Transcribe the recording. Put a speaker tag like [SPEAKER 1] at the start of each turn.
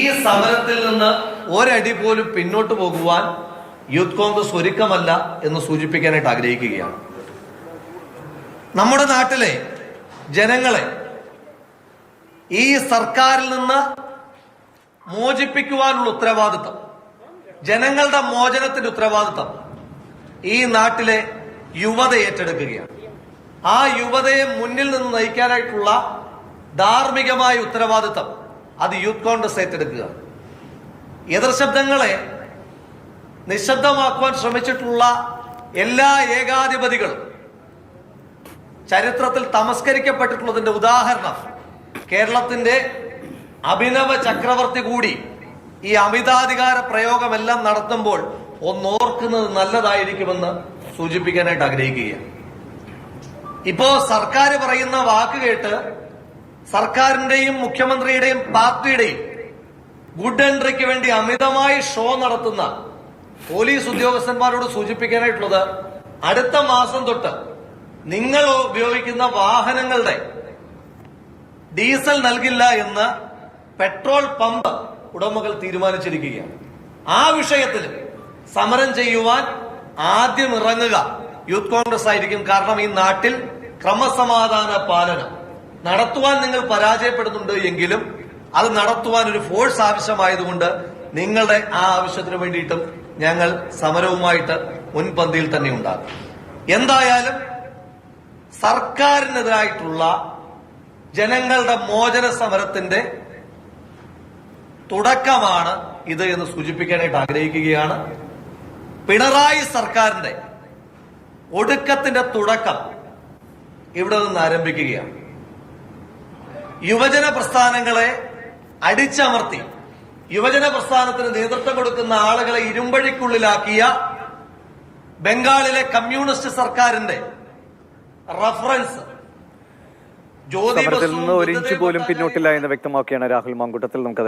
[SPEAKER 1] ഈ സമരത്തിൽ നിന്ന് ഒരടി പോലും പിന്നോട്ട് പോകുവാൻ യൂത്ത് കോൺഗ്രസ് ഒരുക്കമല്ല എന്ന് സൂചിപ്പിക്കാനായിട്ട് ആഗ്രഹിക്കുകയാണ്. നമ്മുടെ നാട്ടിലെ ജനങ്ങളെ ഈ സർക്കാരിൽ നിന്ന് മോചിപ്പിക്കുവാനുള്ള ഉത്തരവാദിത്വം, ജനങ്ങളുടെ മോചനത്തിന്റെ ഉത്തരവാദിത്വം ഈ നാട്ടിലെ യുവത ഏറ്റെടുക്കുകയാണ്. ആ യുവതയെ മുന്നിൽ നിന്ന് നയിക്കാനായിട്ടുള്ള ധാർമ്മികമായ ഉത്തരവാദിത്വം അത് യൂത്ത് കോൺഗ്രസ് ഏറ്റെടുക്കുക. എതിർശബ്ദങ്ങളെ നിശബ്ദമാക്കുവാൻ ശ്രമിച്ചിട്ടുള്ള എല്ലാ ഏകാധിപതികളും ചരിത്രത്തിൽ തമസ്കരിക്കപ്പെട്ടിട്ടുള്ളതിന്റെ ഉദാഹരണം കേരളത്തിന്റെ അഭിനവ ചക്രവർത്തി കൂടി ഈ അമിതാധികാര പ്രയോഗമെല്ലാം നടത്തുമ്പോൾ ഒന്നോർക്കുന്നത് നല്ലതായിരിക്കുമെന്ന് സൂചിപ്പിക്കാനായിട്ട് ആഗ്രഹിക്കുകയാണ്. ഇപ്പോ സർക്കാർ പറയുന്ന വാക്ക് കേട്ട് സർക്കാരിന്റെയും മുഖ്യമന്ത്രിയുടെയും പാർട്ടിയുടെയും ഗുഡ് എൻട്രിക്ക് വേണ്ടി അമിതമായി ഷോ നടത്തുന്ന പോലീസ് ഉദ്യോഗസ്ഥന്മാരോട് സൂചിപ്പിക്കാനായിട്ടുള്ളത്, അടുത്ത മാസം തൊട്ട് നിങ്ങൾ ഉപയോഗിക്കുന്ന വാഹനങ്ങളുടെ ഡീസൽ നൽകില്ല എന്ന് പെട്രോൾ പമ്പ് ഉടമകൾ തീരുമാനിച്ചിരിക്കുകയാണ്. ആ വിഷയത്തിൽ സമരം ചെയ്യുവാൻ ആദ്യം ഇറങ്ങുക യൂത്ത് കോൺഗ്രസ് ആയിരിക്കും. കാരണം ഈ നാട്ടിൽ ക്രമസമാധാന പാലനം നടത്തുവാൻ നിങ്ങൾ പരാജയപ്പെടുന്നുണ്ട് എങ്കിലും അത് നടത്തുവാൻ ഒരു ഫോഴ്സ് ആവശ്യമായതുകൊണ്ട് നിങ്ങളുടെ ആ ആവശ്യത്തിന് വേണ്ടിയിട്ടും ഞങ്ങൾ സമരവുമായിട്ട് മുൻപന്തിയിൽ തന്നെ ഉണ്ടാകും. എന്തായാലും സർക്കാരിനെതിരായിട്ടുള്ള ജനങ്ങളുടെ മോചന സമരത്തിന്റെ തുടക്കമാണ് ഇത് എന്ന് സൂചിപ്പിക്കാനായിട്ട് ആഗ്രഹിക്കുകയാണ്. പിണറായി സർക്കാരിന്റെ ഒടുക്കത്തിന്റെ തുടക്കം ഇവിടെ നിന്ന് ആരംഭിക്കുകയാണ്. യുവജന പ്രസ്ഥാനങ്ങളെ അടിച്ചമർത്തി യുവജന പ്രസ്ഥാനത്തിന് നേതൃത്വം കൊടുക്കുന്ന ആളുകളെ ഇരുമ്പഴിക്കുള്ളിലാക്കിയ ബംഗാളിലെ കമ്മ്യൂണിസ്റ്റ് സർക്കാരിന്റെ റഫറൻസ്
[SPEAKER 2] സമരത്തിൽ നിന്ന് ഒരു ഇഞ്ച് പോലും പിന്നോട്ടില്ല എന്ന് വ്യക്തമാക്കിയാണ് രാഹുൽ മാങ്കൂട്ടത്തിൽ. നമുക്ക്